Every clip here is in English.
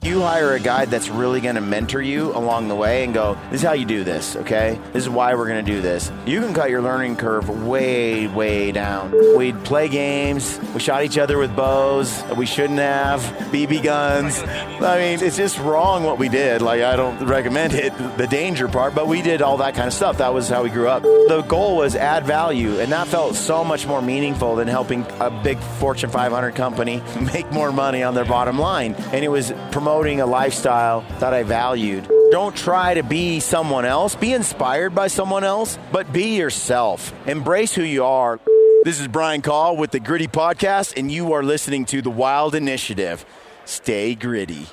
You hire a guy that's really going to mentor you along the way and go, this is how you do this, okay? This is why we're going to do this. You can cut your learning curve way, way down. We'd play games. We shot each other with bows that we shouldn't have, BB guns. I mean, it's just wrong what we did. Like, I don't recommend it, the danger part, but we did all that kind of stuff. That was how we grew up. The goal was add value, and that felt so much more meaningful than helping a big Fortune 500 company make more money on their bottom line. And it was promoting a lifestyle that I valued. Don't try to be someone else. Be inspired by someone else, but be yourself. Embrace who you are. This is Brian Call with the Gritty Podcast, and you are listening to The Wild Initiative. Stay gritty.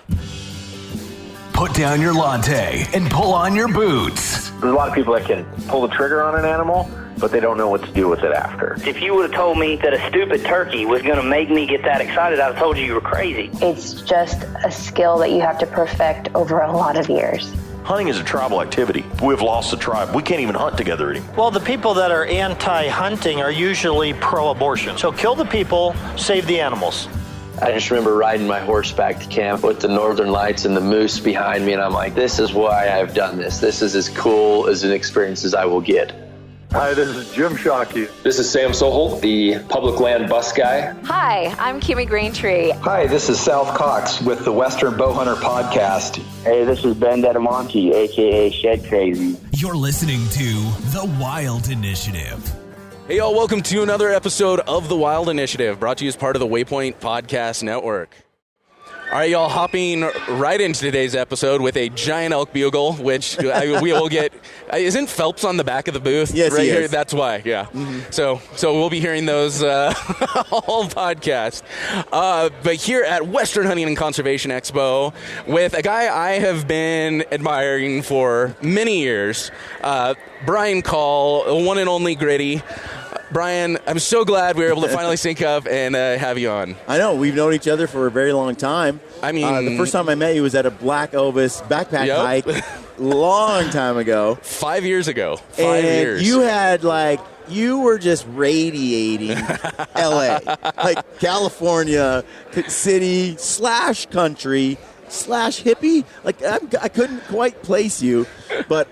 Put down your latte and pull on your boots. There's a lot of people that can pull the trigger on an animal, but they don't know what to do with it after. If you would have told me that a stupid turkey was going to make me get that excited, I'd have told you were crazy. It's just a skill that you have to perfect over a lot of years. Hunting is a tribal activity. We've lost the tribe. We can't even hunt together anymore. Well, the people that are anti-hunting are usually pro-abortion. So kill the people, save the animals. I just remember riding my horse back to camp with the northern lights and the moose behind me, and I'm like, this is why I've done this. This is as cool as an experience as I will get. Hi, this is Jim Shockey. This is Sam Sohol, the public land bus guy. Hi, I'm Kimmy Greentree. Hi, this is South Cox with the Western Bowhunter Podcast. Hey, this is Ben Dedamonte, a.k.a. Shed Crazy. You're listening to The Wild Initiative. Hey, y'all, welcome to another episode of The Wild Initiative, brought to you as part of the Waypoint Podcast Network. All right, y'all, hopping right into today's episode with a giant elk bugle, which we will get. Isn't Phelps on the back of the booth? Yes, right he here. is. That's why. Yeah. Mm-hmm. So we'll be hearing those all podcast. But here at Western Hunting and Conservation Expo, with a guy I have been admiring for many years, Brian Call, the one and only Gritty. Brian, I'm so glad we were able to finally sync up and have you on. I know. We've known each other for a very long time. I mean, the first time I met you was at a Black Ovis backpack hike long time ago. 5 years ago. 5 years. You had you were just radiating LA, like California city / country / hippie. Like I couldn't quite place you, but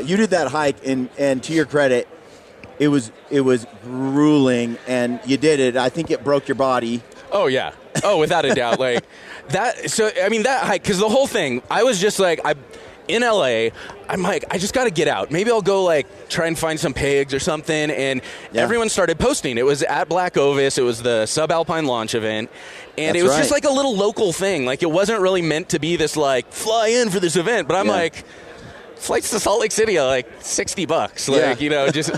you did that hike, and to your credit, it was grueling, and you did it. I think it broke your body. Oh, yeah. Oh, without a doubt. Like that. So, I mean, that hike, because the whole thing, I was just like, in LA, I'm like, I just got to get out. Maybe I'll go try and find some pigs or something. And everyone started posting. It was at Black Ovis. It was the Subalpine launch event. And it was just like a little local thing. Like, it wasn't really meant to be this fly in for this event. But I'm like, flights to Salt Lake City are $60. Just,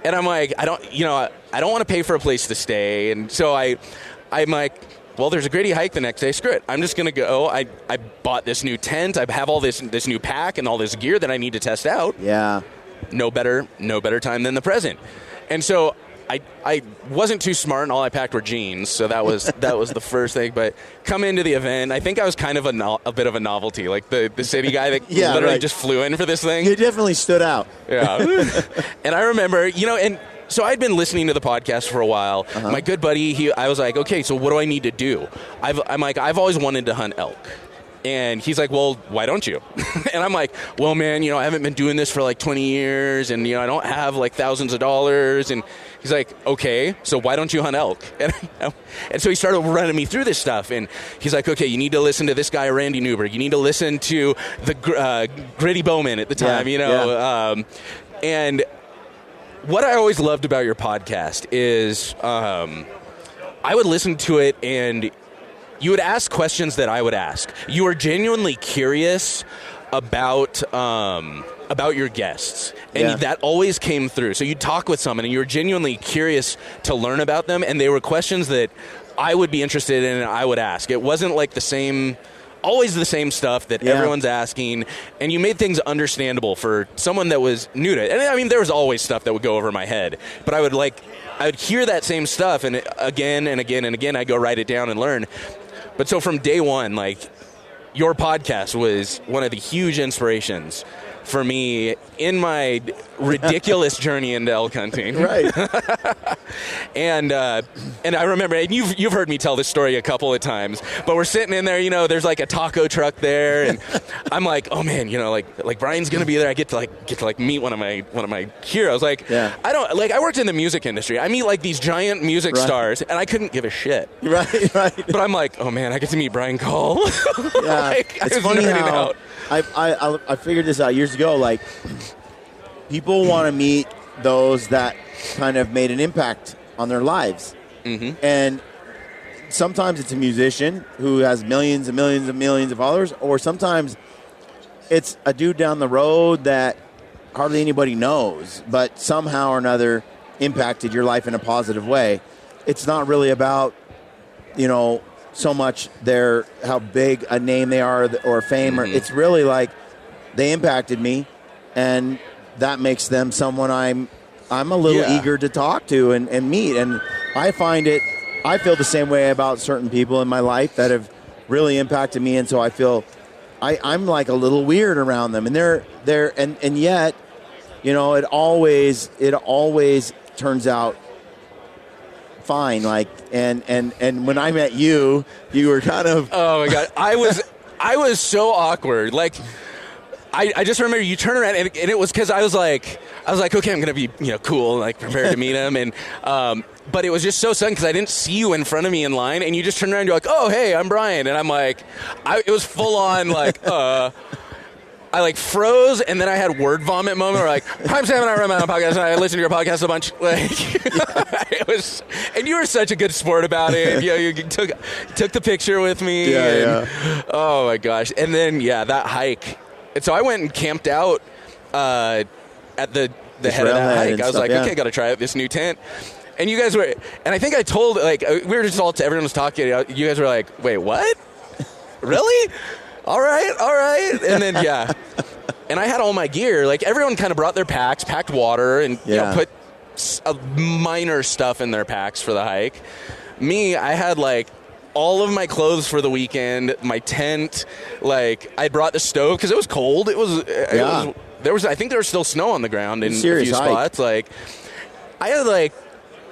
and I'm like, I don't want to pay for a place to stay. And so I'm like, well, there's a gritty hike the next day. Screw it. I'm just going to go. I bought this new tent. I have all this new pack and all this gear that I need to test out. Yeah. No better time than the present. And so I wasn't too smart, and all I packed were jeans, so that was the first thing. But come into the event, I think I was kind of a bit of a novelty, like the city guy that literally just flew in for this thing. You definitely stood out. Yeah. And I remember, and so I'd been listening to the podcast for a while. Uh-huh. My good buddy, I was like, okay, so what do I need to do? I've always wanted to hunt elk. And he's like, well, why don't you? And I'm like, well, man, I haven't been doing this for 20 years, and, I don't have thousands of dollars. And he's like, okay, so why don't you hunt elk? And so he started running me through this stuff. And he's like, okay, you need to listen to this guy, Randy Newberg. You need to listen to the Gritty Bowman at the time, And what I always loved about your podcast is I would listen to it, and you would ask questions that I would ask. You are genuinely curious about your guests, and that always came through. So you'd talk with someone, and you were genuinely curious to learn about them, and they were questions that I would be interested in and I would ask. It wasn't always the same stuff that everyone's asking, and you made things understandable for someone that was new to it. And I mean, there was always stuff that would go over my head, but I would hear that same stuff, and again and again and again, I'd go write it down and learn. But so from day one, your podcast was one of the huge inspirations for me in my ridiculous journey into elk hunting. Right. And I remember, and you've heard me tell this story a couple of times, but we're sitting in there, you know, there's like a taco truck there, and I'm like, oh man, you know, like Brian's gonna be there. I get to meet one of my heroes. Like, I worked in the music industry. I meet like these giant music stars, and I couldn't give a shit. Right. But I'm like, oh man, I get to meet Brian Cole. Yeah, it's funny how I figured this out years ago. Like, people want to meet those that kind of made an impact on their lives. Mm-hmm. And sometimes it's a musician who has millions and millions and millions of followers, or sometimes it's a dude down the road that hardly anybody knows, but somehow or another impacted your life in a positive way. It's not really about, you know, so much how big a name they are or fame. Or it's really like they impacted me, and that makes them someone I'm a little eager to talk to and meet. And I feel the same way about certain people in my life that have really impacted me, and so I feel I'm like a little weird around them, and and yet, you know, it always turns out fine. Like, and when I met you were kind of, oh my god, I was so awkward. Like, I just remember you turn around, and it was because I was like, okay, I'm gonna be, you know, cool, like prepared to meet him, and but it was just so sudden because I didn't see you in front of me in line, and you just turned around and you're like, oh hey, I'm Brian, and I'm like, it was full on like I like froze, and then I had word vomit moment where like, I'm Sam and I run my own podcast, and I listen to your podcast a bunch. Like, it was, and you were such a good sport about it. You know, you took the picture with me. Yeah. Oh my gosh. And then that hike. And so I went and camped out at the head of that hike. I was like, okay, got to try out this new tent. And you guys were, and I think I told, like, we were just everyone was talking. You guys were like, wait, what? Really? All right. And then, and I had all my gear. Like, everyone kind of brought their packs, packed water, and you know, put minor stuff in their packs for the hike. Me, I had, like, all of my clothes for the weekend, my tent, like, I brought the stove because it was cold. It was I think there was still snow on the ground in a few spots. Like, I had, like,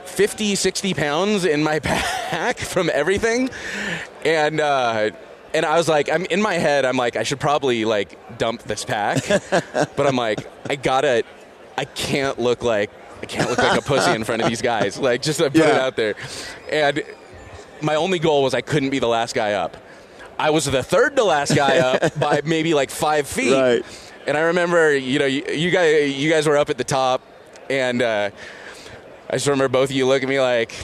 50, 60 pounds in my pack from everything. And I was like, in my head, I'm like, I should probably, like, dump this pack. But I'm like, I can't look like a pussy in front of these guys. Like, just to put it out there. And my only goal was I couldn't be the last guy up. I was the third to last guy up by maybe like 5 feet. Right. And I remember, you know, you guys were up at the top, and I just remember both of you looking at me like,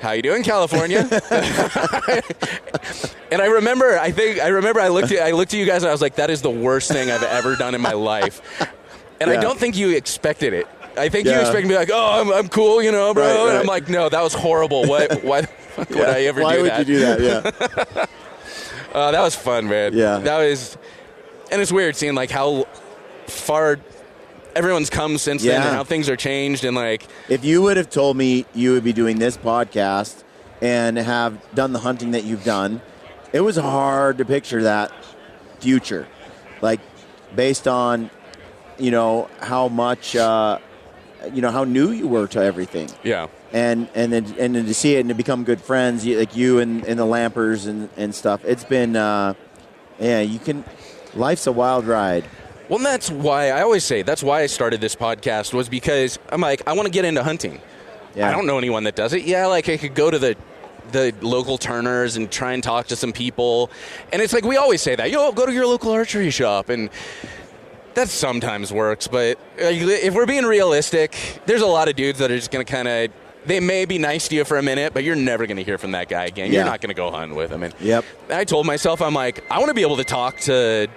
how you doing, California? And I remember I looked at you guys and I was like, that is the worst thing I've ever done in my life. And I don't think you expected it. I think you expected me to be like, oh, I'm cool, you know, bro. Right. And I'm like, no, that was horrible. Why the fuck would I ever do that? Why would you do that? Yeah. That was fun, man. Yeah. And it's weird seeing like how far everyone's come since then and how things are changed. And like, if you would have told me you would be doing this podcast and have done the hunting that you've done, it was hard to picture that future, like based on, you know, how much, you know, how new you were to everything. Yeah. And then to see it and to become good friends, like you and the Lampers and stuff. It's been, life's a wild ride. Well, and that's why I started this podcast, was because I'm like, I want to get into hunting. Yeah. I don't know anyone that does it. Yeah, like I could go to the local Turners and try and talk to some people. And it's like, we always say that, go to your local archery shop. And that sometimes works. But if we're being realistic, there's a lot of dudes that are just going to kind of, they may be nice to you for a minute, but you're never going to hear from that guy again. Yeah. You're not going to go hunt with him. And I told myself, I'm like, I want to be able to talk to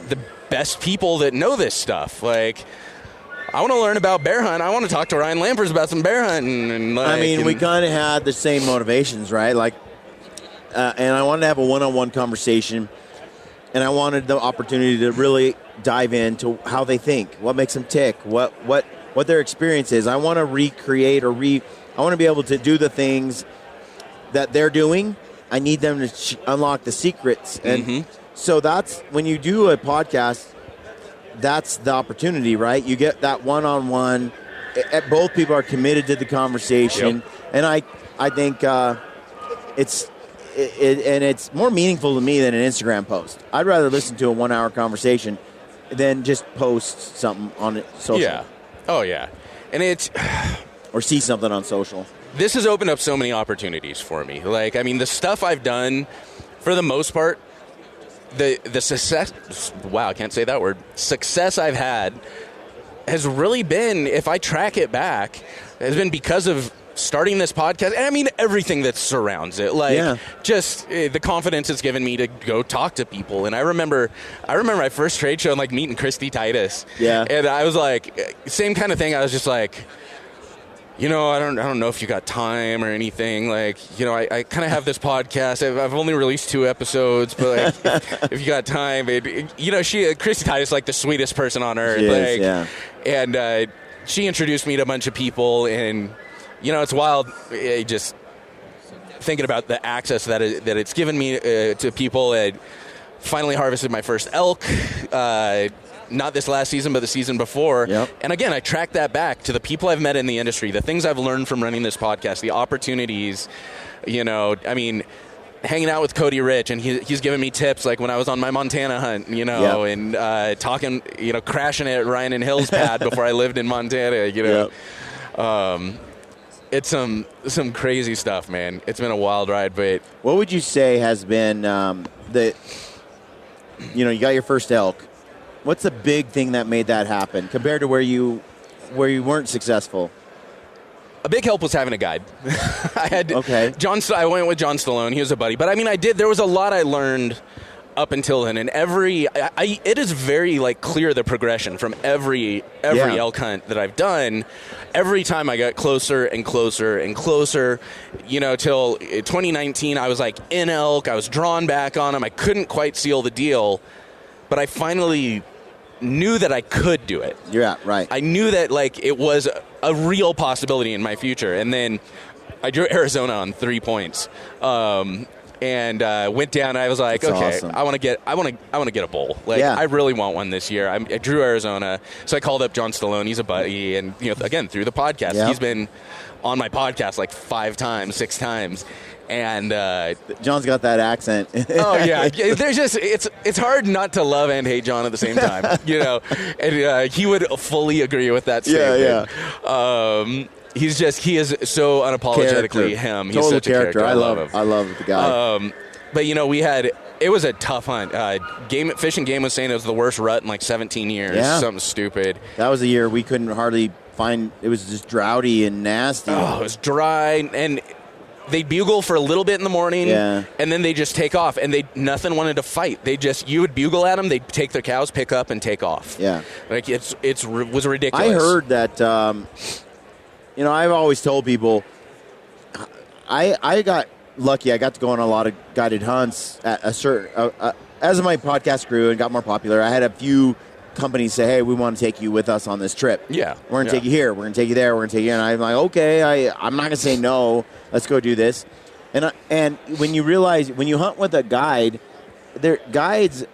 the best people that know this stuff. Like, I want to learn about bear hunt. I want to talk to Ryan Lampers about some bear hunting. And we kind of had the same motivations, right? Like, and I wanted to have a one-on-one conversation, and I wanted the opportunity to really dive into how they think, what makes them tick, what their experience is. I want to recreate I want to be able to do the things that they're doing. I need them to unlock the secrets. And so that's when you do a podcast, that's the opportunity, right? You get that one-on-one. Both people are committed to the conversation, and I think it's more meaningful to me than an Instagram post. I'd rather listen to a 1-hour conversation than just post something on social. Yeah. Oh yeah, and it's or see something on social. This has opened up so many opportunities for me. Like, I mean, the stuff I've done, for the most part, the success. Wow, I can't say that word. Success I've had has really been, if I track it back, has been because of starting this podcast. And I mean, everything that surrounds it. Like, just the confidence it's given me to go talk to people. And I remember my first trade show and, like, meeting Christy Titus. Yeah. And I was like, same kind of thing. I was just like, you know, I don't know if you got time or anything. Like, you know, I kind of have this podcast. I've only released 2 episodes, but like, if you got time, you know, Christy Titus is like the sweetest person on earth. She like, is, yeah. And she introduced me to a bunch of people, and you know, it's wild. Just thinking about the access that it's given me to people. I finally harvested my first elk. Not this last season, but the season before. Yep. And again, I track that back to the people I've met in the industry, the things I've learned from running this podcast, the opportunities, you know, I mean, hanging out with Cody Rich, and he's giving me tips, like when I was on my Montana hunt, you know, and talking, you know, crashing at Ryan and Hill's pad before I lived in Montana, you know. Yep. It's some crazy stuff, man. It's been a wild ride, but... What would you say has been you know, you got your first elk. What's the big thing that made that happen compared to where you weren't successful? A big help was having a guide. I went with John Stallone. He was a buddy. But I mean, there was a lot I learned up until then, and it is very, like, clear, the progression from every elk hunt that I've done. Every time I got closer and closer and closer, you know, till 2019, I was like in elk. I was drawn back on them. I couldn't quite seal the deal, but I finally knew that I could do it. Yeah, right. I knew that, like, it was a real possibility in my future. And then I drew Arizona on 3 points. And went down, and I was like, that's okay, awesome. I want to get a bowl. Like, I really want one this year. I drew Arizona, so I called up John Stallone. He's a buddy, and, you know, again, through the podcast, he's been on my podcast like 5 times, 6 times. And John's got that accent. Oh yeah, there's just it's hard not to love and hate John at the same time, you know. And he would fully agree with that statement. Yeah. He is so unapologetically him. He's total such a character. I love him. I love the guy. But you know, it was a tough hunt. Fish and Game was saying it was the worst rut in like 17 years. Yeah. Something stupid. That was a year we couldn't hardly find. It was just droughty and nasty. Oh, it was dry, and they'd bugle for a little bit in the morning, and then they just take off, and nothing wanted to fight. You would bugle at them, they'd take their cows, pick up, and take off. Yeah, like it was ridiculous. I heard that. You know, I've always told people, I got lucky. I got to go on a lot of guided hunts at a certain. As my podcast grew and got more popular, I had a few companies say, "Hey, we want to take you with us on this trip. Yeah, we're going to take you here. We're going to take you there. We're going to take you." And I'm like, "Okay, I'm not going to say no. Let's go do this." And when you realize, when you hunt with a guide, guides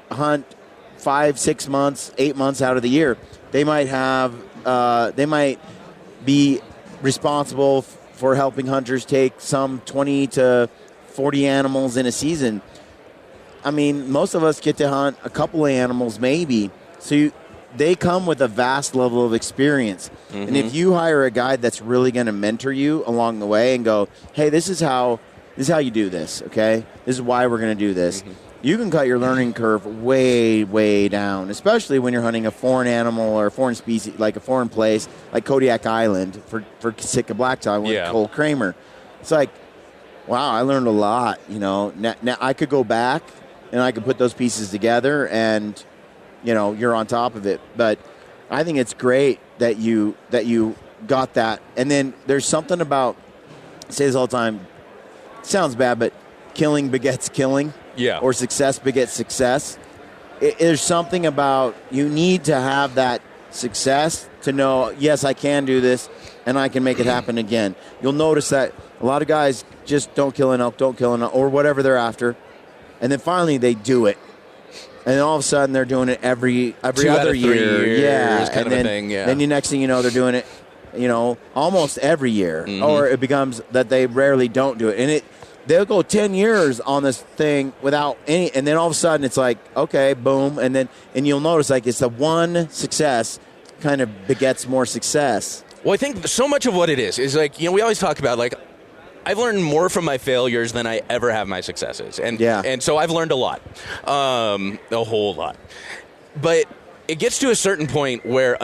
hunt 5, 6 months, 8 months out of the year. They might be responsible for helping hunters take some 20 to 40 animals in a season. I mean, most of us get to hunt a couple of animals maybe. So they come with a vast level of experience. Mm-hmm. And if you hire a guide that's really going to mentor you along the way and go, "Hey, this is how you do this, okay? This is why we're going to do this." Mm-hmm. You can cut your learning curve way, way down, especially when you're hunting a foreign animal or a foreign species, like a foreign place, like Kodiak Island for Sitka Blacktail with Cole Kramer. It's like, wow, I learned a lot. You know, now I could go back and I could put those pieces together, and you know, you're on top of it. But I think it's great that you got that. And then there's something about, I say this all the time, it sounds bad, but killing begets killing. Yeah. Or success begets success. There's something about, you need to have that success to know, yes, I can do this, and I can make it happen again. You'll notice that a lot of guys just don't kill an elk, or whatever they're after, and then finally they do it. And then all of a sudden they're doing it every 2 other out of 3 year. years, kind and of then, a thing, yeah. Then next thing you know, they're doing it, almost every year. Or it becomes that they rarely don't do it. And they'll go 10 years on this thing without any, and then all of a sudden it's like, okay, boom. And you'll notice like it's the one success kind of begets more success. Well, I think so much of what it is like, we always talk about like, I've learned more from my failures than I ever have my successes. And so I've learned a lot, a whole lot. But it gets to a certain point where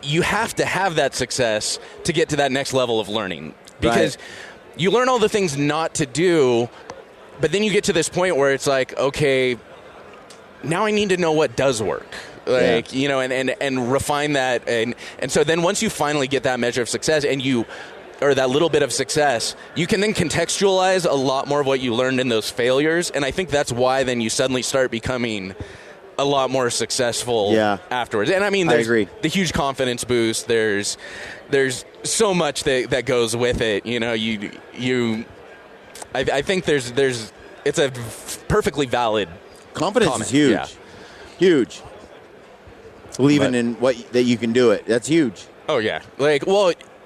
you have to have that success to get to that next level of learning. Because you learn all the things not to do, but then you get to this point where it's like, okay, now I need to know what does work. Like, and refine that. And so then once you finally get that measure of success or that little bit of success, you can then contextualize a lot more of what you learned in those failures. And I think that's why then you suddenly start becoming a lot more successful afterwards. And I mean, there's the huge confidence boost. There's so much that goes with it. I think it's a perfectly valid confidence comment. is huge. Yeah. Huge. Believing in that you can do it. That's huge. Oh yeah.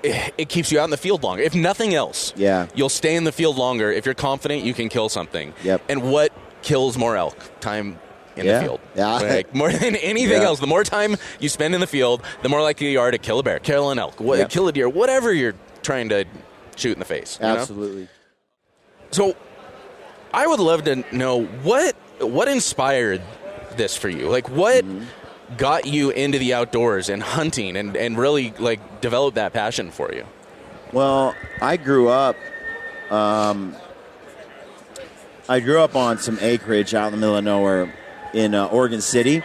It keeps you out in the field longer. If nothing else, you'll stay in the field longer. If you're confident, you can kill something. Yep. And what kills more elk? Time in the field. Yeah. Like, more than anything else, the more time you spend in the field, the more likely you are to kill a bear, kill an elk, kill a deer, whatever you're trying to shoot in the face. Absolutely. So I would love to know what inspired this for you? Like, what got you into the outdoors and hunting and really, like, developed that passion for you? Well, I grew up on some acreage out in the middle of nowhere in Oregon City.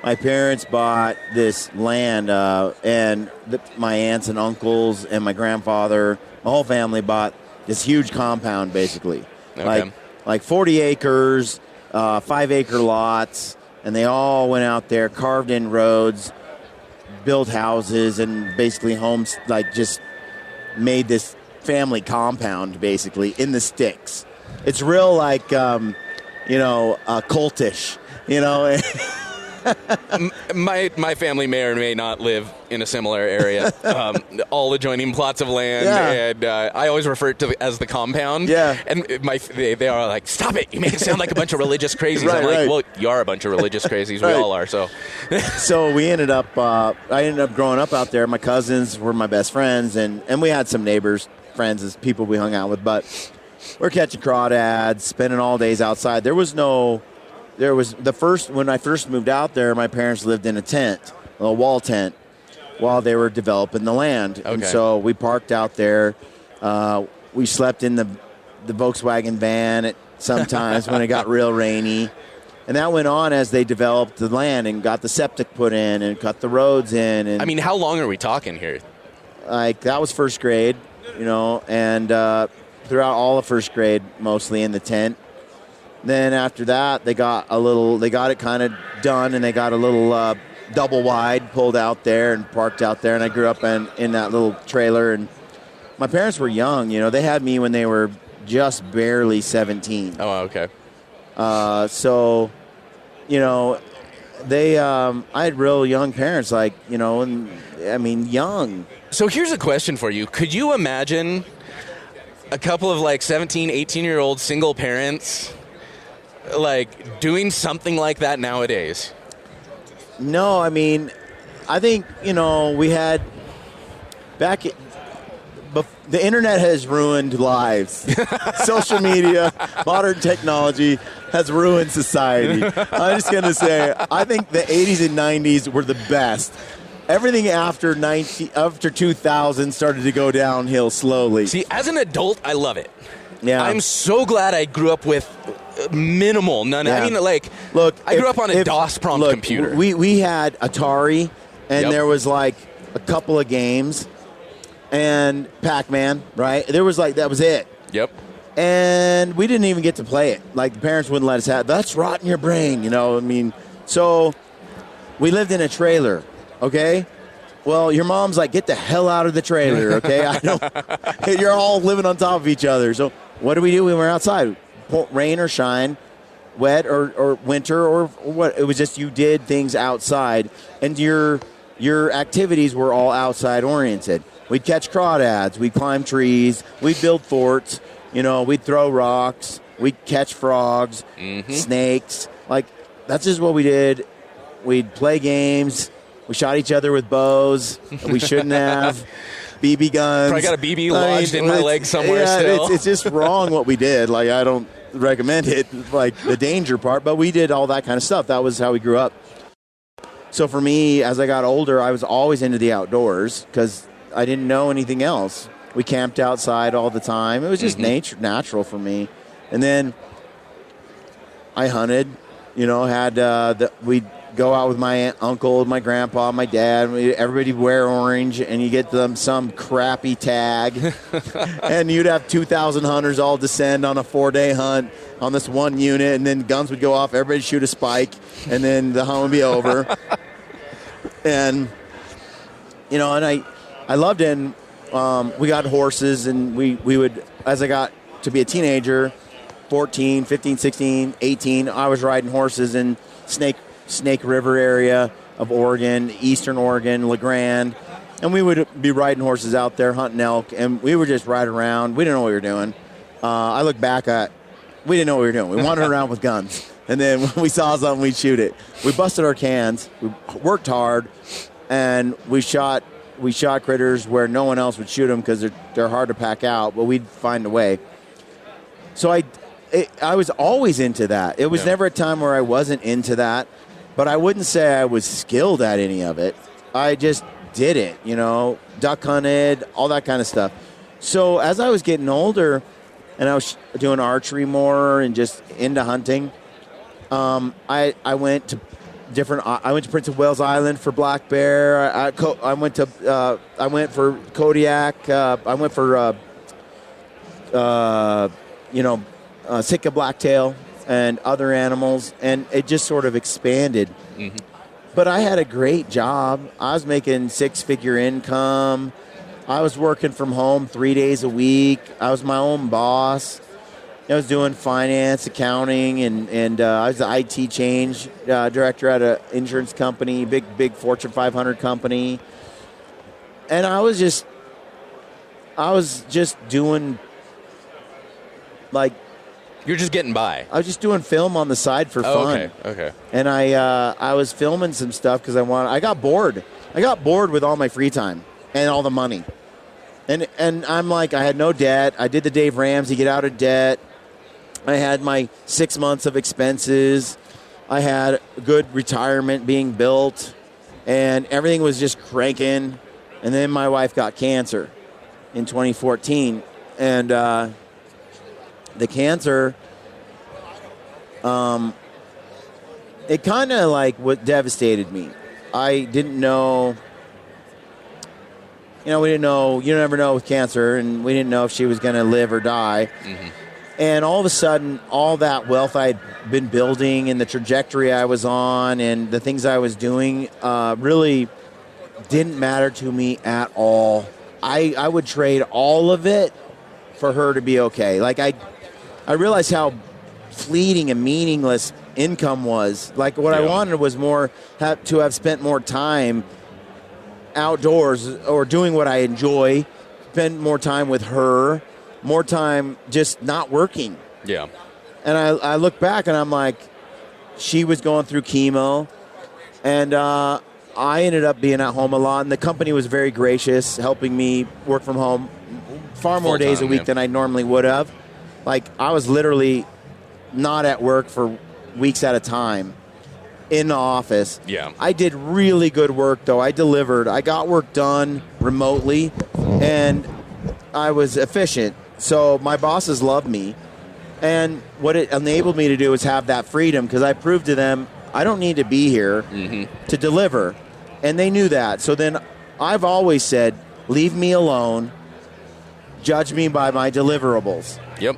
My parents bought this land, and my aunts and uncles and my grandfather, my whole family bought this huge compound, basically. Okay. Like 40 acres, 5-acre lots, and they all went out there, carved in roads, built houses, and basically homes, like, just made this family compound, basically, in the sticks. It's real, like, cultish, My family may or may not live in a similar area, all adjoining plots of land, and I always refer to it as the compound. Yeah. And they are like, stop it, you make it sound like a bunch of religious crazies. I'm like, well, you are a bunch of religious crazies. We all are. So we ended up, I ended up growing up out there. My cousins were my best friends, and we had some neighbors, friends, as people we hung out with, but we're catching crawdads, spending all days outside. When I first moved out there, my parents lived in a tent, a wall tent, while they were developing the land. Okay. And so we parked out there. We slept in the Volkswagen van sometimes when it got real rainy. And that went on as they developed the land and got the septic put in and cut the roads in. And I mean, how long are we talking here? Like, that was first grade, and throughout all of first grade, mostly in the tent. Then after that, they got it kind of done, and they got a little double wide pulled out there and parked out there. And I grew up in that little trailer. And my parents were young, they had me when they were just barely 17. Oh, okay. I had real young parents, like, young. So here's a question for you. Could you imagine a couple of, like, 17, 18-year-old single parents, like, doing something like that nowadays? No, I think, we had the internet has ruined lives. Social media, modern technology has ruined society. I'm just going to say, I think the 80s and 90s were the best. Everything after 2000 started to go downhill slowly. See, as an adult, I love it. Yeah. I'm so glad I grew up with minimal, none. Yeah. I mean, like, look, I grew up on a DOS prompt computer. We had Atari, and there was like a couple of games, and Pac-Man, right? There was like, that was it. Yep. And we didn't even get to play it. Like, the parents wouldn't let us have. That's rotting your brain, So we lived in a trailer, okay? Well, your mom's like, get the hell out of the trailer, okay? You're all living on top of each other. So what do? We were outside, rain or shine. wet or winter or what. It was just you did things outside, and your activities were all outside oriented. We'd catch crawdads, we'd climb trees, we'd build forts, we'd throw rocks, we'd catch frogs, snakes. Like, that's just what we did. We'd play games. We shot each other with bows we shouldn't have. BB guns. Probably got a BB lodged in my leg somewhere still. It's just wrong what we did. Like, I don't recommend it, like the danger part, but we did all that kind of stuff. That was how we grew up. So for me, as I got older, I was always into the outdoors because I didn't know anything else. We camped outside all the time. It was just natural for me. And then I hunted, we'd go out with my uncle, my grandpa, my dad. Everybody wear orange, and you get them some crappy tag. And you'd have 2,000 hunters all descend on a 4-day hunt on this one unit, and then guns would go off. Everybody shoot a spike, and then the hunt would be over. And, and I loved it. And, we got horses, and we would, as I got to be a teenager, 14, 15, 16, 18, I was riding horses in Snake River area of Oregon, Eastern Oregon, LeGrand, and we would be riding horses out there hunting elk, and we would just ride around. We didn't know what we were doing. I look back at, we didn't know what we were doing. We wandered around with guns, and then when we saw something, we'd shoot it. We busted our cans. We worked hard, and we shot critters where no one else would shoot them because they're hard to pack out, but we'd find a way. So I was always into that. It was never a time where I wasn't into that. But I wouldn't say I was skilled at any of it. I just did it, duck hunted, all that kind of stuff. So as I was getting older and I was doing archery more and just into hunting, I went to Prince of Wales Island for black bear. I went for Kodiak. I went for Sitka blacktail and other animals, and it just sort of expanded. But I had a great job. I was making 6-figure income. I was working from home 3 days a week. I was my own boss. I was doing finance, accounting, and I was the IT change director at an insurance company, big Fortune 500 company. And I was just doing, like, you're just getting by. I was just doing film on the side for fun. Okay. And I was filming some stuff because I got bored. I got bored with all my free time and all the money. And I'm like, I had no debt. I did the Dave Ramsey get out of debt. I had my 6 months of expenses. I had a good retirement being built, and everything was just cranking. And then my wife got cancer in 2014, and the cancer, it kind of like what devastated me. I didn't know, we didn't know, you never know with cancer, and we didn't know if she was going to live or die. And all of a sudden, all that wealth I'd been building and the trajectory I was on and the things I was doing really didn't matter to me at all. I would trade all of it for her to be okay. Like, I realized how fleeting and meaningless income was. Like, what I wanted was to have spent more time outdoors or doing what I enjoy, spend more time with her, more time just not working. Yeah. And I look back and I'm like, she was going through chemo, and I ended up being at home a lot, and the company was very gracious, helping me work from home far more days a week than I normally would have. Like, I was literally not at work for weeks at a time in the office. Yeah. I did really good work, though. I delivered. I got work done remotely, and I was efficient. So my bosses loved me. And what it enabled me to do is have that freedom, because I proved to them I don't need to be here to deliver. And they knew that. So then I've always said, leave me alone. Judge me by my deliverables. Yep.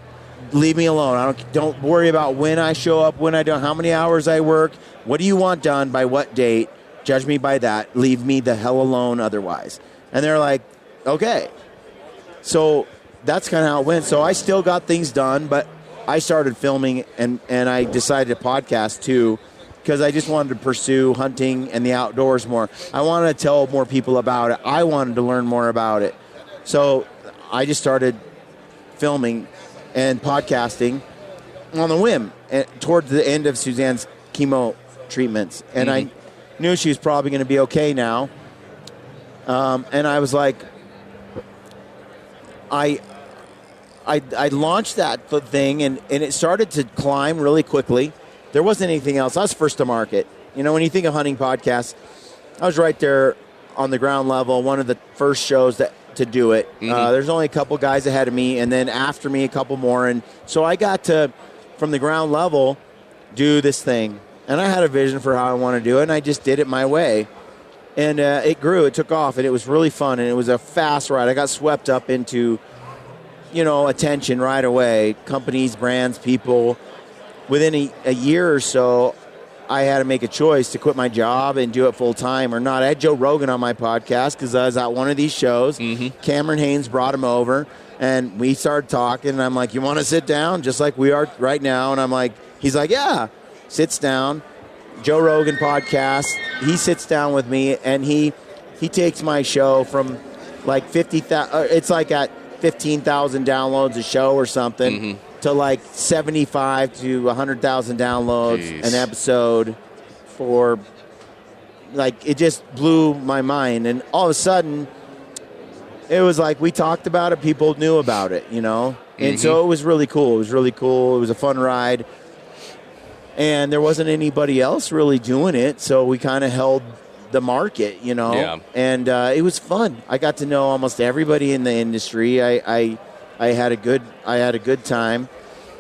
Leave me alone. Don't worry about when I show up, when I don't, how many hours I work. What do you want done by what date? Judge me by that. Leave me the hell alone otherwise. And they're like, okay. So that's kind of how it went. So I still got things done, but I started filming and I decided to podcast too, because I just wanted to pursue hunting and the outdoors more. I wanted to tell more people about it. I wanted to learn more about it. So I just started filming and podcasting on the whim towards the end of Suzanne's chemo treatments. And I knew she was probably going to be okay now. And I was like, I launched that thing, and it started to climb really quickly. There wasn't anything else. I was first to market. You know, when you think of hunting podcasts, I was right there on the ground level, one of the first shows to do it. There's only a couple guys ahead of me, and then after me, a couple more. And so I got to, from the ground level, do this thing. And I had a vision for how I want to do it, and I just did it my way. And it grew. It took off, and it was really fun, and it was a fast ride. I got swept up into, attention right away. Companies, brands, people. Within a year or so, I had to make a choice to quit my job and do it full time or not. I had Joe Rogan on my podcast because I was at one of these shows. Cameron Haynes brought him over, and we started talking. And I'm like, "You want to sit down, just like we are right now?" And I'm like, "He's like, yeah." Sits down. Joe Rogan podcast. He sits down with me, and he takes my show from like 50,000. It's like at 15,000 downloads a show or something. To like 75 to 100,000 downloads an episode for, like, it just blew my mind. And all of a sudden, it was like we talked about it, people knew about it, And so it was really cool. It was really cool. It was a fun ride. And there wasn't anybody else really doing it, so we kind of held the market, Yeah. And it was fun. I got to know almost everybody in the industry. I had a good time,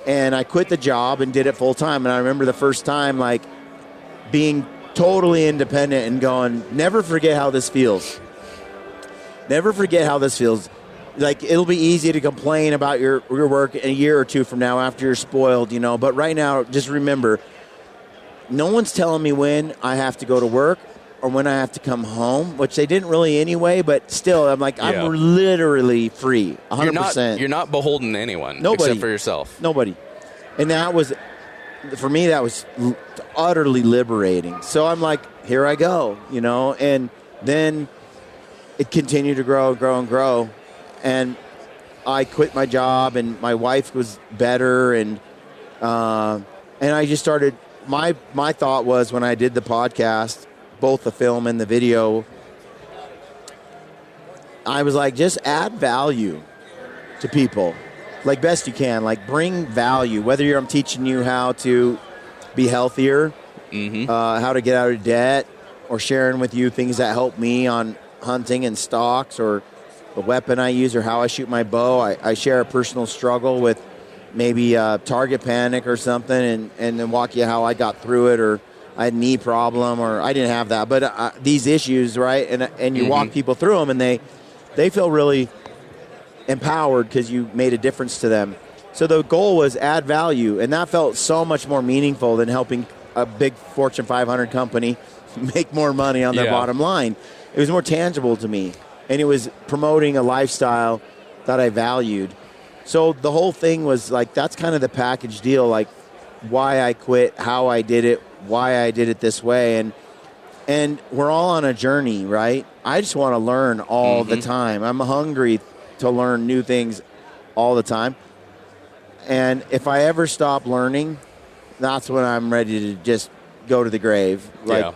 and I quit the job and did it full time. And I remember the first time, like, being totally independent and going, never forget how this feels. Never forget how this feels. Like, it'll be easy to complain about your work a year or two from now after you're spoiled, But right now, just remember, no one's telling me when I have to go to work or when I have to come home, which they didn't really anyway, but still, I'm like, I'm literally free, 100%. You're not beholden to anyone, Nobody, except for yourself. Nobody. And that was, for me, that was utterly liberating. So I'm like, here I go, and then it continued to grow, and grow. And I quit my job, and my wife was better, and I just started, my thought was when I did the podcast, both the film and the video, I was like, just add value to people, like best you can. Like, bring value, whether I'm teaching you how to be healthier, how to get out of debt, or sharing with you things that help me on hunting and stalks, or the weapon I use, or how I shoot my bow. I share a personal struggle with maybe target panic or something, and then walk you how I got through it, or I had a knee problem, or I didn't have that, but these issues, right? And you walk people through them, and they feel really empowered because you made a difference to them. So the goal was add value, and that felt so much more meaningful than helping a big Fortune 500 company make more money on their bottom line. It was more tangible to me, and it was promoting a lifestyle that I valued. So the whole thing was like, that's kind of the package deal, like why I quit, how I did it, why I did it this way. And we're all on a journey, right? I just want to learn all the time. I'm hungry to learn new things all the time. And if I ever stop learning, that's when I'm ready to just go to the grave. Like,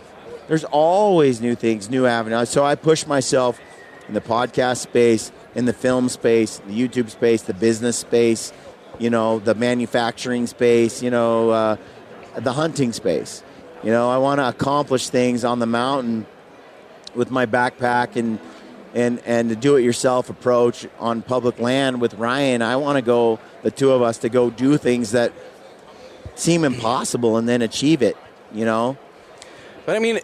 there's always new things, new avenues. So I push myself in the podcast space, in the film space, the YouTube space, the business space, the manufacturing space, the hunting space. I want to accomplish things on the mountain with my backpack and the do-it-yourself approach on public land with Ryan. I want to go, the two of us, to go do things that seem impossible and then achieve it, But I mean,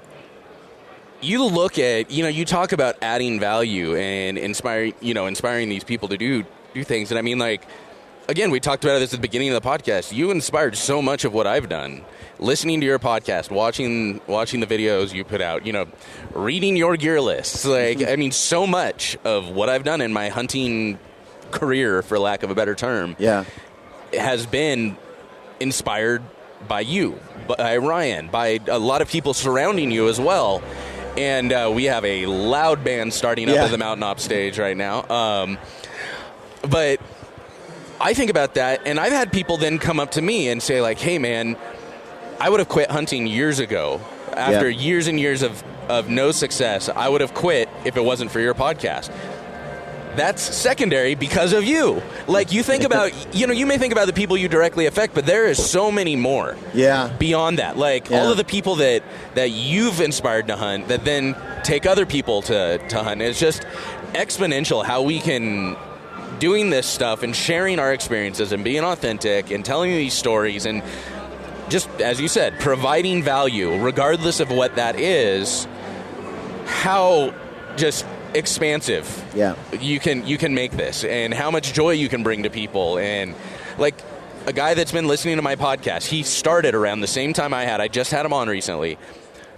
you look at, you talk about adding value and inspiring these people to do things. And I mean, like, again, we talked about this at the beginning of the podcast. You inspired so much of what I've done. Listening to your podcast, watching the videos you put out, reading your gear lists. Like, I mean, so much of what I've done in my hunting career, for lack of a better term, has been inspired by you, by Ryan, by a lot of people surrounding you as well. And we have a loud band starting up at the Mountain Op stage right now. But I think about that, and I've had people then come up to me and say, like, hey, man, I would have quit hunting years ago. After years and years of no success, I would have quit if it wasn't for your podcast. That's secondary because of you. Like, you think about, you may think about the people you directly affect, but there is so many more beyond that. Like, all of the people that you've inspired to hunt that then take other people to hunt. It's just exponential how we can, doing this stuff and sharing our experiences and being authentic and telling these stories and just, as you said, providing value, regardless of what that is, how just expansive you can make this, and how much joy you can bring to people. And like a guy that's been listening to my podcast, he started around the same time I had. I just had him on recently.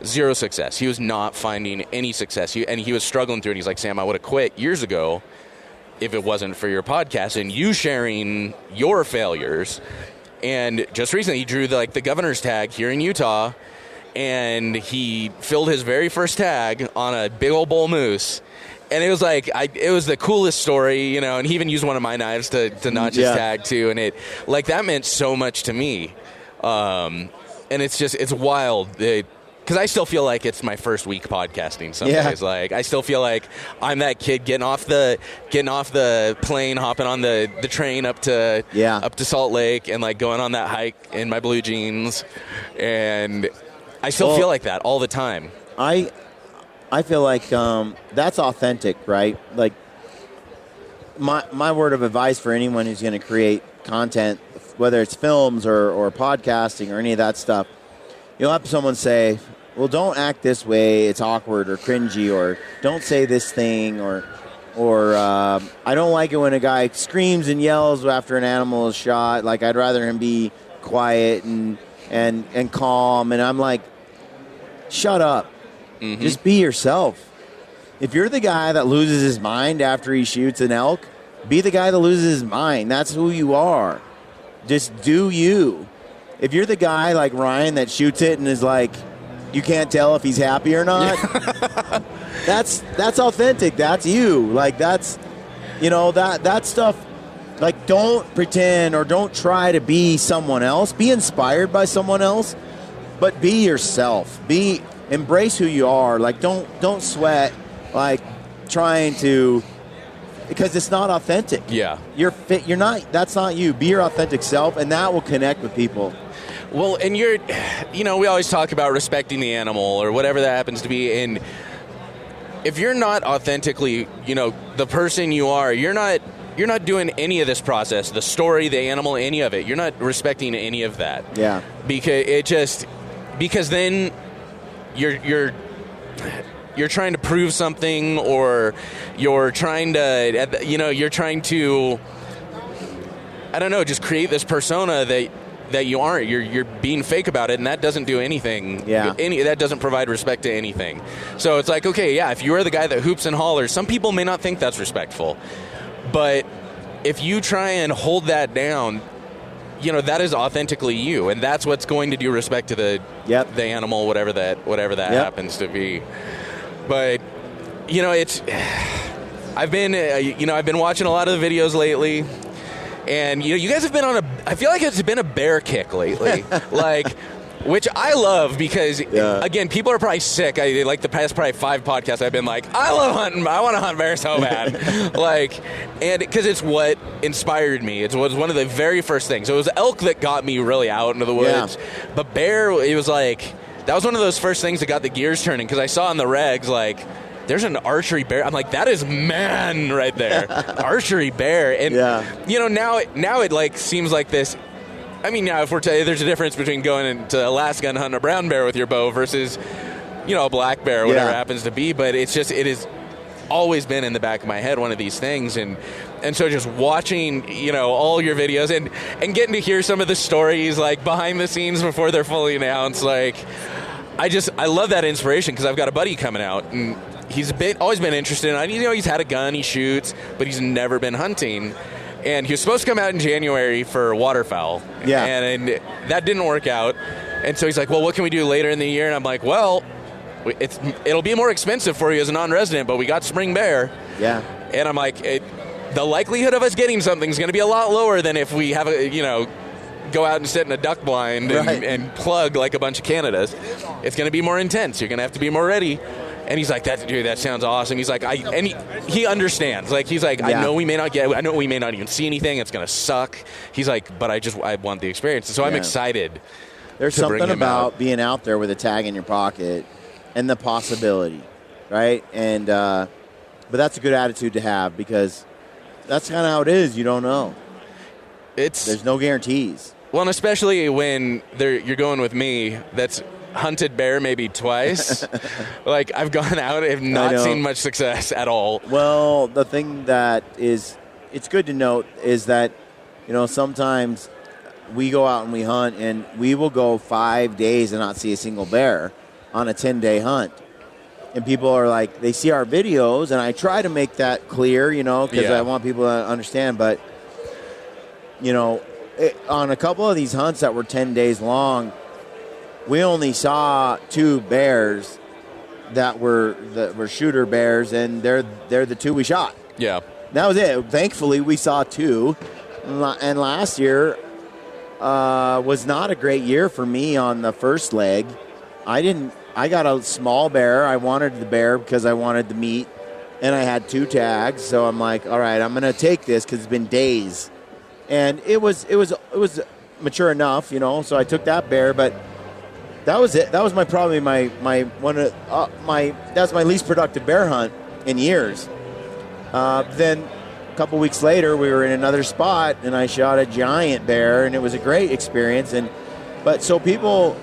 0 success. He was not finding any success. And he was struggling through it. He's like, Sam, I would have quit years ago if it wasn't for your podcast and you sharing your failures. And just recently, he drew the governor's tag here in Utah, and he filled his very first tag on a big old bull moose. And it was like, it was the coolest story, and he even used one of my knives to notch his tag too. And that meant so much to me. And it's wild. Because I still feel like it's my first week podcasting some days. Like, I still feel like I'm that kid getting off the plane, hopping on the train up to Salt Lake, and like going on that hike in my blue jeans. And I still feel like that all the time. I feel like that's authentic, right? Like, my word of advice for anyone who's going to create content, whether it's films or podcasting or any of that stuff, you'll have someone say, well, don't act this way, it's awkward or cringy, or don't say this thing, or I don't like it when a guy screams and yells after an animal is shot. Like, I'd rather him be quiet and calm. And I'm like, shut up. Mm-hmm. Just be yourself. If you're the guy that loses his mind after he shoots an elk, be the guy that loses his mind. That's who you are. Just do you. If you're the guy like Ryan that shoots it and is like, you can't tell if he's happy or not, that's authentic. That's you. Like, that's, that stuff. Like, don't pretend or don't try to be someone else. Be inspired by someone else, but be yourself. Embrace who you are. Like, don't sweat like trying to, because it's not authentic. Yeah. You're not, that's not you. Be your authentic self, and that will connect with people. Well, and we always talk about respecting the animal or whatever that happens to be. And if you're not authentically, the person you are, you're not doing any of this process, the story, the animal, any of it. You're not respecting any of that. Yeah. Because then you're trying to prove something, or you're trying to, I don't know, just create this persona that you aren't. You're being fake about it, and that doesn't do anything. Yeah. That doesn't provide respect to anything. So it's like, okay, yeah, if you are the guy that hoops and hollers, some people may not think that's respectful. But if you try and hold that down, that is authentically you, and that's what's going to do respect to the animal, whatever that happens to be. But I've been watching a lot of the videos lately. And, you guys have been I feel like it's been a bear kick lately. Which I love because, again, people are probably sick. Like the past probably 5 podcasts, I've been like, I love hunting. I want to hunt bear so bad. And because it's what inspired me. It was one of the very first things. It was elk that got me really out into the woods. Yeah. But bear, it was like, that was one of those first things that got the gears turning, because I saw in the regs, like, there's an archery bear. I'm like, that is man right there. Archery bear. And, now it like seems like this. I mean, now if we're there's a difference between going into Alaska and hunting a brown bear with your bow versus, a black bear or whatever it happens to be. But it has always been in the back of my head, one of these things. And so just watching, all your videos and getting to hear some of the stories, like behind the scenes before they're fully announced, like, I love that inspiration, because I've got a buddy coming out, and he's always been interested in, he's had a gun, he shoots, but he's never been hunting. And he was supposed to come out in January for waterfowl. Yeah. And that didn't work out. And so he's like, well, what can we do later in the year? And I'm like, well, it'll be more expensive for you as a non-resident, but we got spring bear. Yeah. And I'm like, the likelihood of us getting something is going to be a lot lower than if we have go out and sit in a duck blind and plug like a bunch of Canadas. It's going to be more intense. You're going to have to be more ready. And he's like, that sounds awesome. He's like, he understands. Like, he's like, I know we may not even see anything. It's going to suck. He's like, but I want the experience. So I'm excited. There's something about being out there with a tag in your pocket and the possibility, right? And but that's a good attitude to have, because that's kind of how it is. You don't know. There's no guarantees. Well, and especially when you're going with me, that's hunted bear maybe twice. Like, I've gone out and have not seen much success at all. Well, the thing that it's good to note is that, sometimes we go out and we hunt, and we will go 5 days and not see a single bear on a 10-day hunt. And people are like, they see our videos, and I try to make that clear, because I want people to understand. But, on a couple of these hunts that were 10 days long, we only saw 2 bears that were shooter bears, and they're the 2 we shot. Yeah. That was it. Thankfully, we saw 2. And last year was not a great year for me on the first leg. I got a small bear. I wanted the bear because I wanted the meat, and I had 2 tags. So I'm like, all right, I'm going to take this because it's been days. And it was mature enough, so I took that bear, but that was it. That was probably my that's my least productive bear hunt in years. Then a couple weeks later, we were in another spot, and I shot a giant bear, and it was a great experience. But so people,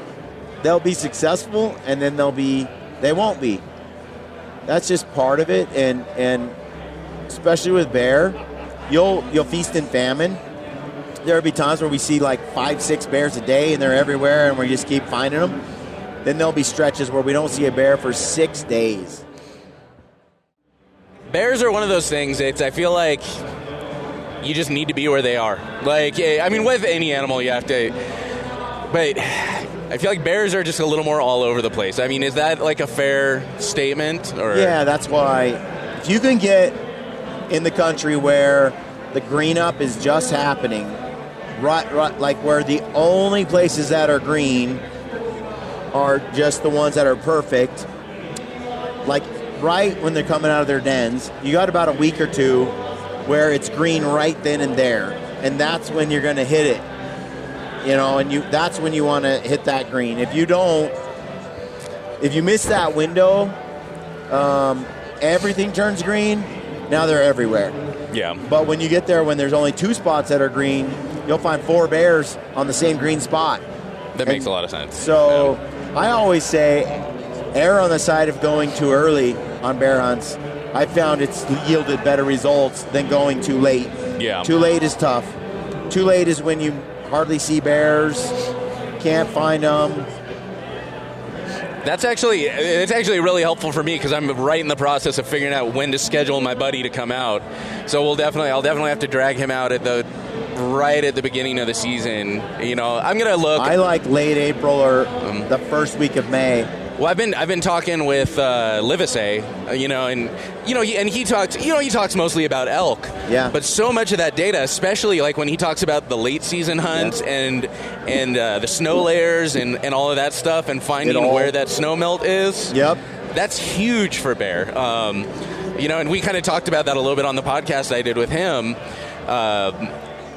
they'll be successful, and then they won't be. That's just part of it, and especially with bear, you'll feast in famine. There'll be times where we see like 5-6 bears a day, and they're everywhere, and we just keep finding them. Then there'll be stretches where we don't see a bear for 6 days. Bears are one of those things. I feel like you just need to be where they are. Like, I mean, with any animal, you have to. But I feel like bears are just a little more all over the place. I mean, is that like a fair statement? Or? Yeah, that's why. If you can get in the country where the green up is just happening, right, like where the only places that are green are just the ones that are perfect, like right when they're coming out of their dens, you got about a week or 2 where it's green right then and there, and that's when you're going to hit it, and that's when you want to hit that green. If you miss that window, everything turns green. Now they're everywhere. Yeah. But when you get there, when there's only 2 spots that are green, you'll find 4 bears on the same green spot. That makes a lot of sense. So I always say, err on the side of going too early on bear hunts. I found it's yielded better results than going too late. Yeah. Too late is tough. Too late is when you hardly see bears, can't find them. It's actually really helpful for me because I'm right in the process of figuring out when to schedule my buddy to come out. So I'll definitely have to drag him out right at the beginning of the season. I'm gonna look. I like late April or the first week of May. Well, I've been talking with Livesey, and he talks mostly about elk. Yeah. But so much of that data, especially like when he talks about the late season hunts and the snow layers and all of that stuff, and finding where that snow melt is. Yep. That's huge for bear. And we kind of talked about that a little bit on the podcast I did with him.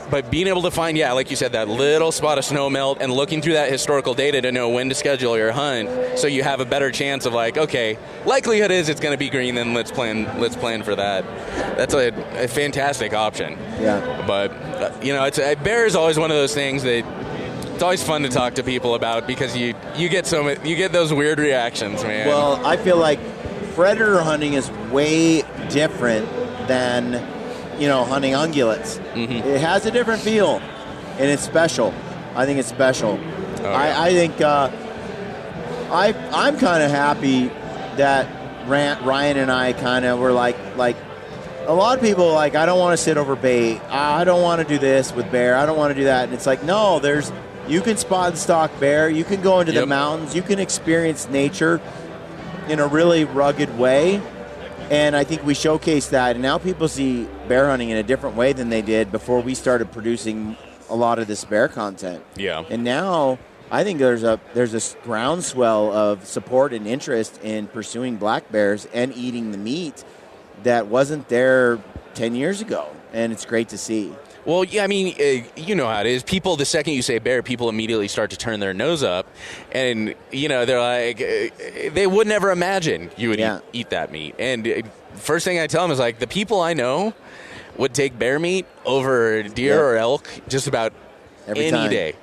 But being able to find, like you said, that little spot of snow melt and looking through that historical data to know when to schedule your hunt, so you have a better chance of like, okay, likelihood is it's going to be green, then let's plan for that. That's a fantastic option. Yeah. But bear is always one of those things that it's always fun to talk to people about because you get those weird reactions, man. Well, I feel like predator hunting is way different than hunting ungulates. Mm-hmm. It has a different feel, and it's special. I think it's special. Oh, yeah. I think I'm kind of happy that Ryan and I kind of were like a lot of people are like, I don't want to sit over bait. I don't want to do this with bear. I don't want to do that. And it's like, no, you can spot and stalk bear. You can go into the mountains. You can experience nature in a really rugged way. And I think we showcase that. And now people see bear hunting in a different way than they did before we started producing a lot of this bear content. Yeah. And now I think there's a groundswell of support and interest in pursuing black bears and eating the meat that wasn't there 10 years ago. And it's great to see. Well, yeah, I mean, you know how it is. People, the second you say bear, people immediately start to turn their nose up. And, you know, they're like, they would never imagine you would eat that meat. And first thing I tell them is, like, the people I know would take bear meat over deer or elk just about any day.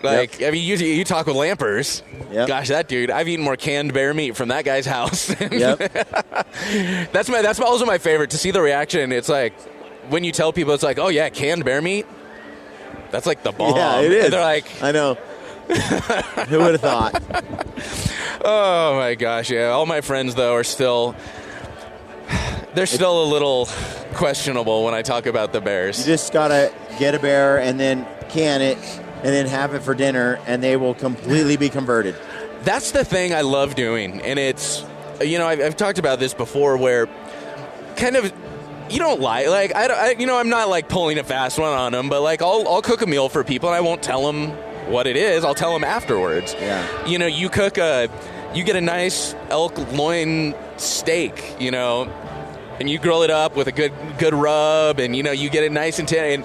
Like, I mean, you talk with Lampers. Gosh, that dude, I've eaten more canned bear meat from that guy's house. That's also my favorite, to see the reaction. It's like, when you tell people, it's like, oh, yeah, canned bear meat? That's like the bomb. Yeah, it is. And they're like... I know. Who would have thought? Oh, my gosh, yeah. All my friends, though, are still... They're still a little questionable when I talk about the bears. You just got to get a bear and then can it and then have it for dinner, and they will completely be converted. That's the thing I love doing. And it's... You know, I've talked about this before, where kind of... You don't lie. Like, I'm not like pulling a fast one on them, but like I'll cook a meal for people and I won't tell them what it is. I'll tell them afterwards. Yeah. You know, you get a nice elk loin steak, you know, and you grill it up with a good rub, and you know, you get it nice and tender, and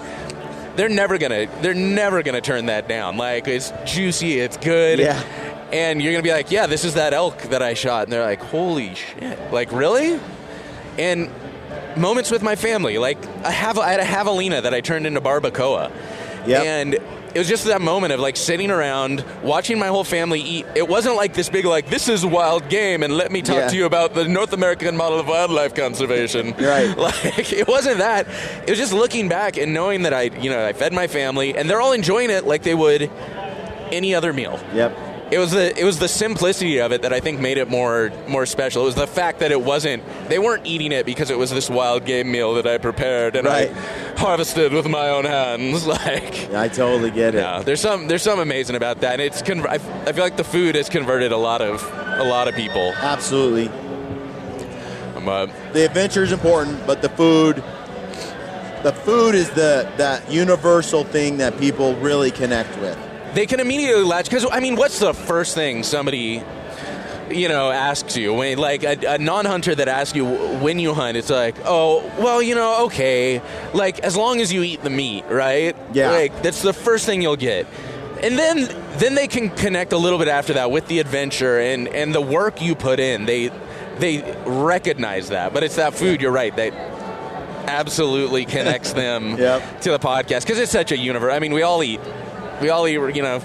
they're never gonna turn that down. Like, it's juicy, it's good. Yeah. And you're gonna be like, yeah, this is that elk that I shot, and they're like, holy shit, like, really? And moments with my family, like I had a javelina that I turned into barbacoa, and it was just that moment of like sitting around watching my whole family eat. It wasn't like this big, like, this is wild game and let me talk to you about the North American model of wildlife conservation. Right. Like, it wasn't that. It was just looking back and knowing that I fed my family and they're all enjoying it like they would any other meal. Yep. It was the simplicity of it that I think made it more special. It was the fact that they weren't eating it because it was this wild game meal that I prepared and I harvested with my own hands. Like, I totally get it. Yeah, there's something amazing about that. And I feel like the food has converted a lot of people. Absolutely. The adventure is important, but the food is that universal thing that people really connect with. They can immediately latch, because, I mean, what's the first thing somebody, you know, asks you? When, like, a non-hunter that asks you when you hunt, it's like, oh, well, you know, okay. Like, as long as you eat the meat, right? Yeah. Like, that's the first thing you'll get. And then they can connect a little bit after that with the adventure and the work you put in. They recognize that. But it's that food, you're right, that absolutely connects them to the podcast, because it's such a universe. I mean, we all eat, you know,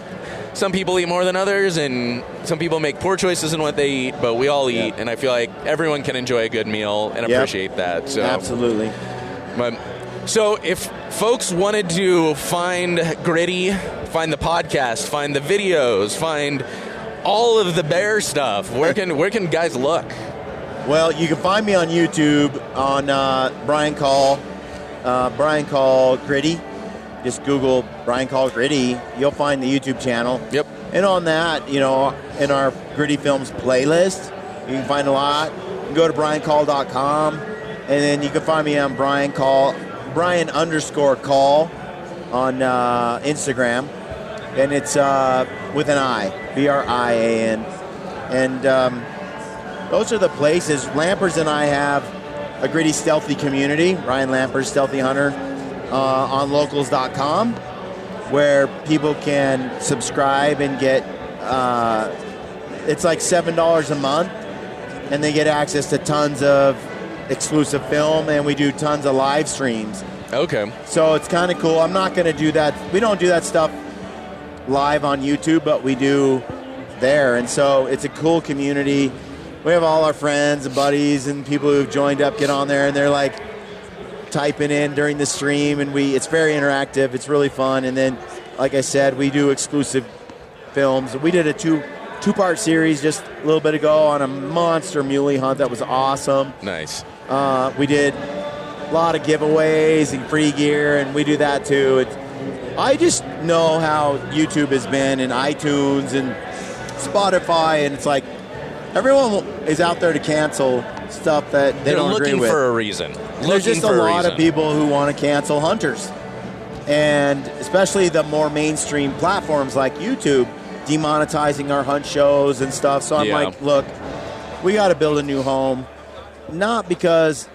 some people eat more than others, and some people make poor choices in what they eat, but we all eat, and I feel like everyone can enjoy a good meal and appreciate that. So absolutely. So if folks wanted to find Gritty, find the podcast, find the videos, find all of the bear stuff, where can guys look? Well, you can find me on YouTube on Brian Call Gritty. Just Google Brian Call Gritty. You'll find the YouTube channel. Yep. And on that, you know, in our Gritty Films playlist, you can find a lot. You can go to briancall.com, and then you can find me on Brian _Call on Instagram. And it's with an I, BRIAN. And those are the places. Lampers and I have a Gritty Stealthy community, Ryan Lampers, Stealthy Hunter, on locals.com, where people can subscribe and get, it's like $7 a month, and they get access to tons of exclusive film, and we do tons of live streams. Okay. So it's kind of cool. I'm not going to do that. We don't do that stuff live on YouTube, but we do there. And so it's a cool community. We have all our friends and buddies and people who've joined up get on there, and they're like typing in during the stream, and it's very interactive. It's really fun. And then, like I said, we do exclusive films. We did a two-part series just a little bit ago on a monster muley hunt that was awesome. Nice. We did lot of giveaways and free gear, and we do that too. I just know how YouTube has been, and iTunes and Spotify, and it's like everyone is out there to cancel stuff that they don't agree with. Looking for a reason. There's just a lot of people who want to cancel hunters, and especially the more mainstream platforms like YouTube demonetizing our hunt shows and stuff. So I'm like, look, we got to build a new home, not because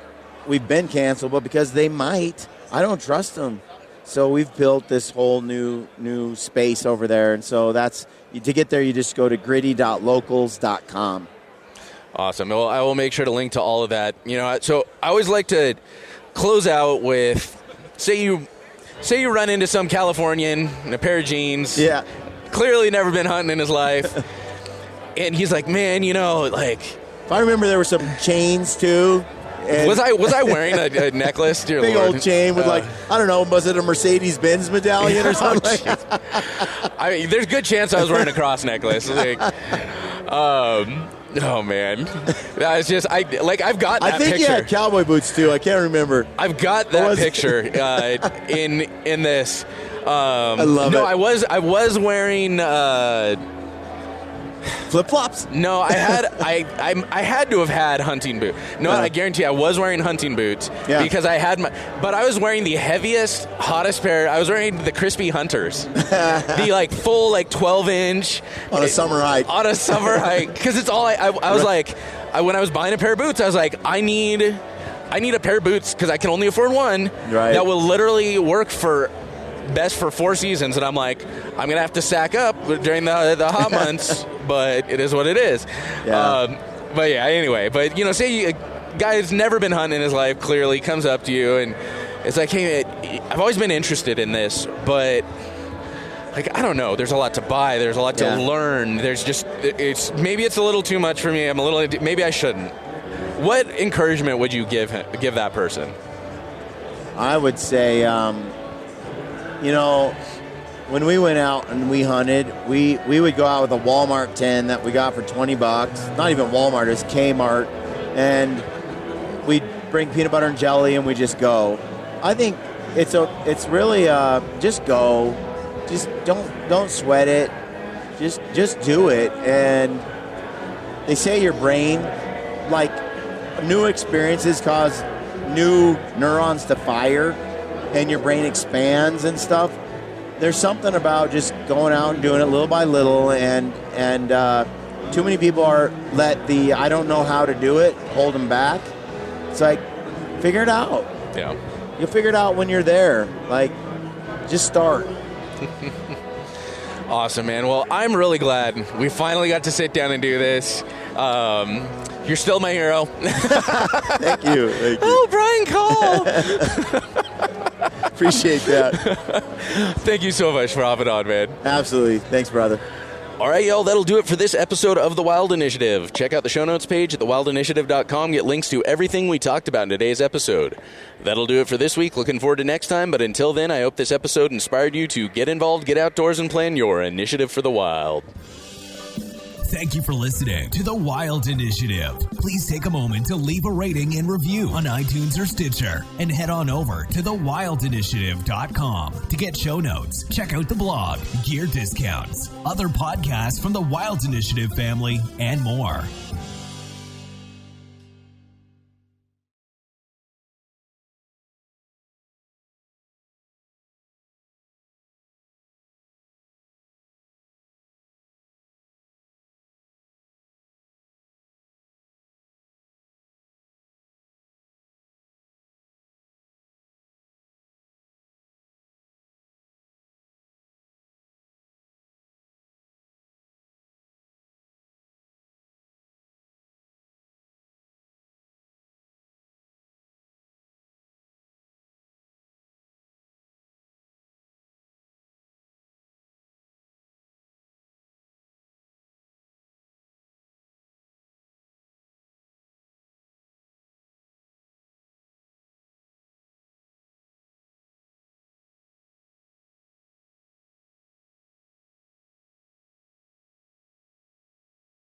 we've been canceled, but because they might. I don't trust them. So we've built this whole new space over there. And so to get there, you just go to gritty.locals.com. Awesome. Well, I will make sure to link to all of that. So I always like to close out with, say you run into some Californian in a pair of jeans. Yeah. Clearly never been hunting in his life. And he's like, man, if I remember, there were some chains too. Was I wearing a necklace? Dear big Lord. old chain with I don't know, was it a Mercedes-Benz medallion or something? I mean, there's a good chance I was wearing a cross necklace. Oh man, it's just I've got that picture. I think you had cowboy boots too. I can't remember. I've got that picture in this. I love it. No, I was wearing flip-flops. No, I had to have had hunting boots. No, I guarantee I was wearing hunting boots because I had but I was wearing the heaviest, hottest pair. I was wearing the Crispy Hunters, the full 12-inch on a summer hike. Because it's all I was when I was buying a pair of boots, I was like, I need a pair of boots because I can only afford one that will literally work for 4 seasons, and I'm like, I'm gonna have to sack up during the hot months, but it is what it is. But anyway, say a guy who's never been hunting in his life clearly comes up to you and it's like, hey, I've always been interested in this, but I don't know, there's a lot to buy, there's a lot to learn, there's just maybe it's a little too much for me, maybe I shouldn't. What encouragement would you give that person? I would say when we went out and we hunted, we would go out with a Walmart tin that we got for $20. Not even Walmart, it was Kmart. And we'd bring peanut butter and jelly and we just go. I think it's really just go. Just don't sweat it. Just do it. And they say your brain, new experiences cause new neurons to fire, and your brain expands and stuff. There's something about just going out and doing it little by little, and too many people let the I don't know how to do it hold them back. It's like, figure it out. Yeah. You'll figure it out when you're there. Just start. Awesome, man. Well, I'm really glad we finally got to sit down and do this. You're still my hero. Thank you. Oh, Brian Cole. Appreciate that. Thank you so much for hopping on, man. Absolutely. Thanks, brother. All right, y'all, that'll do it for this episode of The Wild Initiative. Check out the show notes page at thewildinitiative.com. Get links to everything we talked about in today's episode. That'll do it for this week. Looking forward to next time, but until then, I hope this episode inspired you to get involved, get outdoors, and plan your initiative for the wild. Thank you for listening to The Wild Initiative. Please take a moment to leave a rating and review on iTunes or Stitcher, and head on over to thewildinitiative.com to get show notes, check out the blog, gear discounts, other podcasts from the Wild Initiative family, and more.